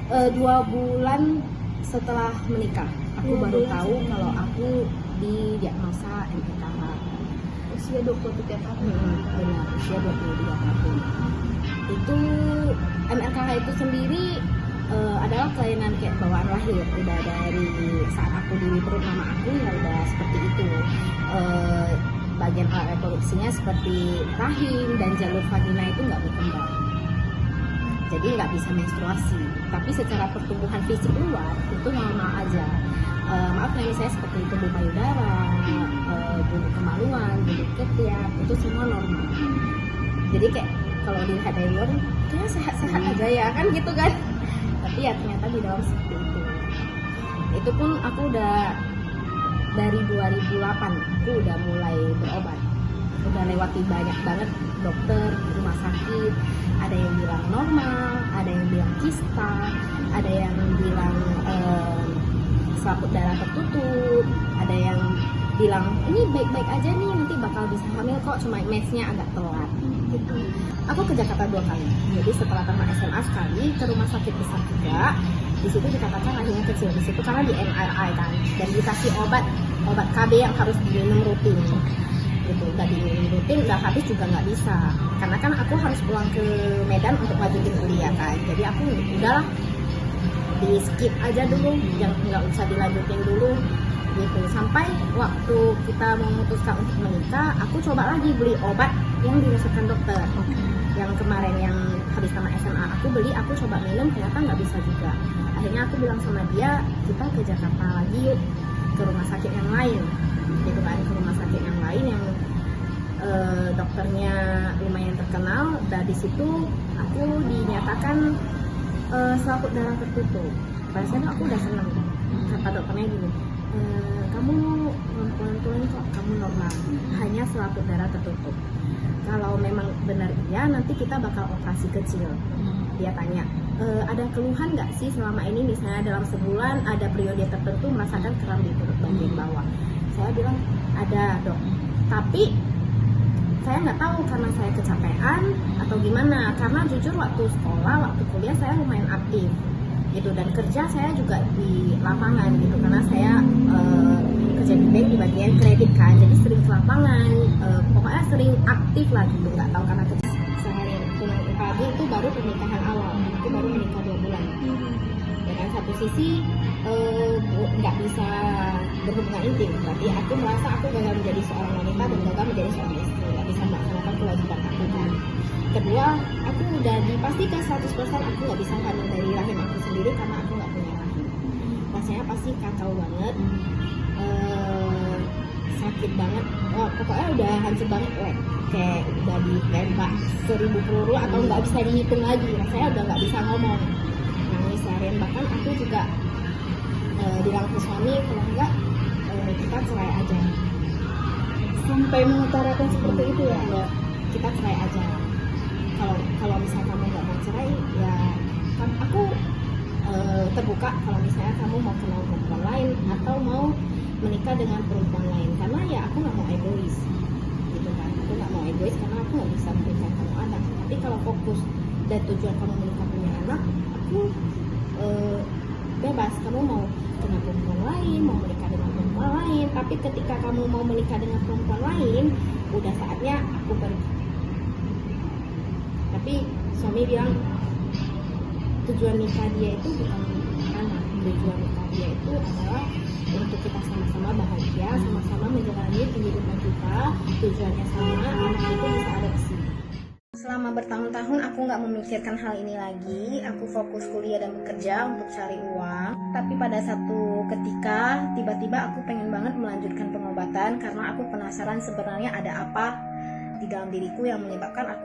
2 bulan setelah menikah, aku baru tahu kalau aku didiagnosa MRKH. Usia 23 tahun. Benar, usia 22 tahun. Itu MRKH itu sendiri adalah kelainan kayak bawaan lahir. Udah dari saat aku di perut mama aku ya udah seperti itu. Bagian alat reproduksinya seperti rahim dan jalur vagina itu nggak berkembang, jadi nggak bisa menstruasi. Tapi secara pertumbuhan fisik luar itu normal aja. Maaf nih, saya seperti tubuh payudara, bulu kemaluan, bulu ketiak, itu semua normal. Jadi kayak kalau dilihat dari luar kayaknya sehat-sehat aja ya kan gitu kan, tapi ya ternyata di dalam seperti itu. Itu pun aku udah dari 2008 aku udah mulai berobat, udah lewati banyak banget dokter, rumah sakit. Ada yang bilang normal, ada yang bilang kista, ada yang bilang selaput darah tertutup, ada yang bilang ini baik-baik aja nih, nanti bakal bisa hamil kok, cuma mensnya agak telat gitu. Aku ke Jakarta 2 kali, jadi setelah tamat SMA sekali, ke rumah sakit besar juga. Di situ dikatakan rahimnya kecil di situ karena di MRI kan, dan dikasih obat KB yang harus diminum rutin gitu. Udah diminum rutin, udah habis juga nggak bisa karena kan aku harus pulang ke Medan untuk lanjutin kuliah kan. Jadi aku udahlah di skip aja dulu, yang nggak usah dilanjutin dulu gitu. Sampai waktu kita memutuskan untuk menikah, aku coba lagi beli obat yang diresepkan dokter. Yang kemarin yang habis tamat SMA aku beli, aku coba minum, ternyata nggak bisa juga. Akhirnya aku bilang sama dia, kita ke Jakarta lagi yuk, ke rumah sakit yang lain gitu kan, ke rumah sakit yang lain yang dokternya lumayan terkenal. Dan di situ aku dinyatakan selaput darah tertutup. Rasanya aku udah seneng. Kata dokternya gini, kamu pelan-pelan kok, kamu normal, hanya selaput darah tertutup. Kalau memang benar iya, nanti kita bakal operasi kecil. Dia tanya, ada keluhan nggak sih selama ini, misalnya dalam sebulan ada periode tertentu merasakan kram di perut bagian bawah? Saya bilang ada dok, tapi saya nggak tahu karena saya kecapean atau gimana. Karena jujur waktu sekolah, waktu kuliah saya lumayan aktif gitu, dan kerja saya juga di lapangan gitu, karena saya kerja di bank di bagian kredit kan, jadi sering ke lapangan, pokoknya sering aktif lah gitu. Nggak tahu karena seharian pulang ke pagi. Itu baru pernikahan awal, aku baru menikah 2 bulan. Ya kan, satu sisi nggak bisa berhubungan intim, berarti aku merasa aku gagal menjadi seorang wanita dan gagal menjadi seorang istri, nggak bisa melaksanakan kewajiban aku kan. Kedua, aku udah dipastikan 100% aku nggak bisa hamil dari rahim aku sendiri karena aku nggak punya rahim. Rasanya pasti kacau banget, sakit banget, pokoknya udah hancur banget, kayak udah ditembak 1000 peluru atau nggak bisa dihitung lagi. Rasanya udah nggak bisa ngomong, nangis seharian. Bahkan aku juga bilang ke suami, kalau enggak kita cerai aja. Sampai mengutarakan seperti itu ya? Ya, kita cerai aja. Kalau misalnya kamu nggak mau cerai, ya kan aku terbuka kalau misalnya kamu mau kenal perempuan lain atau mau menikah dengan perempuan lain, karena ya aku nggak mau egois gitu kan. Aku nggak mau egois karena aku nggak bisa memberikan kamu anak. Tapi kalau fokus dan tujuan kamu menikah punya anak, aku bebas. Kamu mau kenal perempuan lain, mau menikah dengan perempuan lain, tapi ketika kamu mau menikah dengan perempuan lain, udah saatnya aku pergi. Tapi suami bilang tujuan nikah dia itu bukan anak, tujuan nikah dia itu adalah untuk kita sama-sama bahagia, sama-sama menjalani kehidupan kita. Tujuannya sama, anak itu bisa adopsi. Selama bertahun-tahun aku nggak memikirkan hal ini lagi. Aku fokus kuliah dan bekerja untuk cari uang. Tapi pada satu ketika tiba-tiba aku pengen banget melanjutkan pengobatan karena aku penasaran sebenarnya ada apa di dalam diriku yang menyebabkan aku